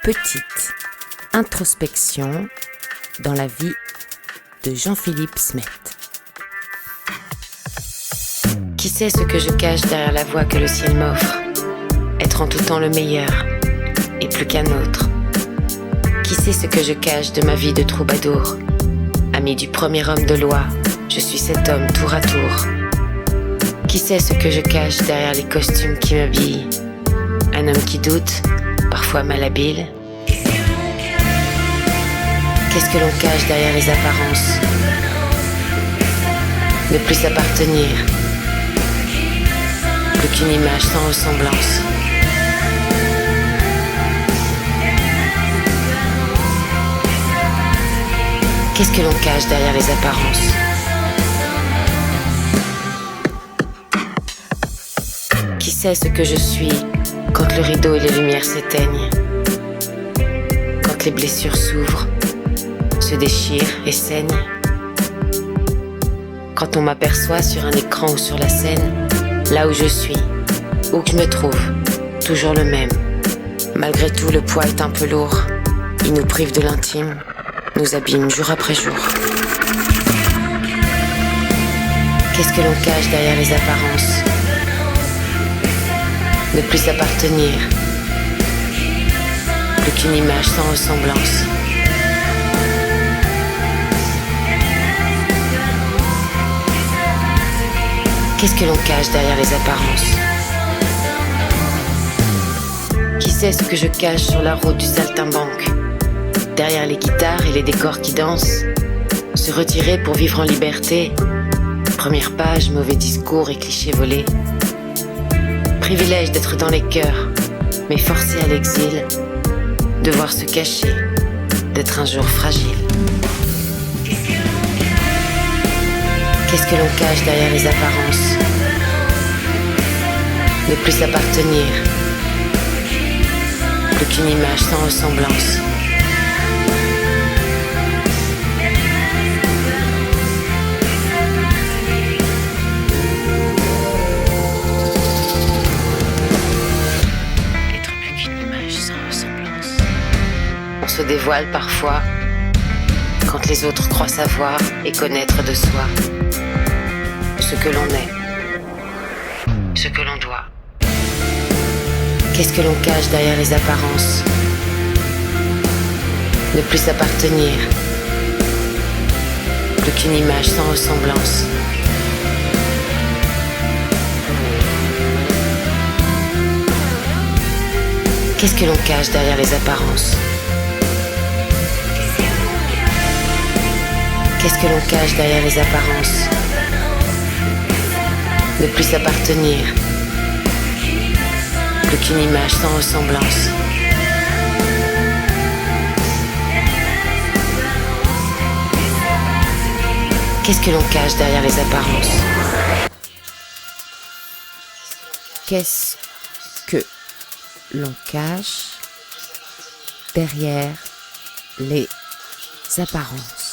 petite introspection dans la vie de Jean-Philippe Smet. Qui sait ce que je cache derrière la voix que le ciel m'offre? Être en tout temps le meilleur et plus qu'un autre. Qui sait ce que je cache de ma vie de troubadour? Ami du premier homme de loi, je suis cet homme tour à tour. Qui sait ce que je cache derrière les costumes qui m'habillent? Un homme qui doute, parfois malhabile. Qu'est-ce que l'on cache derrière les apparences? Ne plus s'appartenir, plus qu'une image sans ressemblance. Qu'est-ce que l'on cache derrière les apparences? Qui sait ce que je suis quand le rideau et les lumières s'éteignent? Quand les blessures s'ouvrent, se déchirent et saignent? Quand on m'aperçoit sur un écran ou sur la scène, là où je suis, où que je me trouve, toujours le même. Malgré tout, le poids est un peu lourd. Il nous prive de l'intime, nous abîme jour après jour. Qu'est-ce que l'on cache derrière les apparences? Ne plus s'appartenir, plus qu'une image sans ressemblance. Qu'est-ce que l'on cache derrière les apparences? Qui sait ce que je cache sur la route du saltimbanque? Derrière les guitares et les décors qui dansent, se retirer pour vivre en liberté. Première page, mauvais discours et clichés volés. Privilège d'être dans les cœurs, mais forcé à l'exil, devoir se cacher, d'être un jour fragile. Qu'est-ce que l'on cache derrière les apparences? Ne plus s'appartenir, plus qu'une image sans ressemblance. Être plus qu'une image sans ressemblance. On se dévoile parfois quand les autres croient savoir et connaître de soi ce que l'on est, ce que l'on doit. Qu'est-ce que l'on cache derrière les apparences? Ne plus s'appartenir, plus qu'une image sans ressemblance. Qu'est-ce que l'on cache derrière les apparences? Qu'est-ce que l'on cache derrière les apparences? Ne plus s'appartenir, plus qu'une image sans ressemblance. Qu'est-ce que l'on cache derrière les apparences? Qu'est-ce que l'on cache derrière les apparences?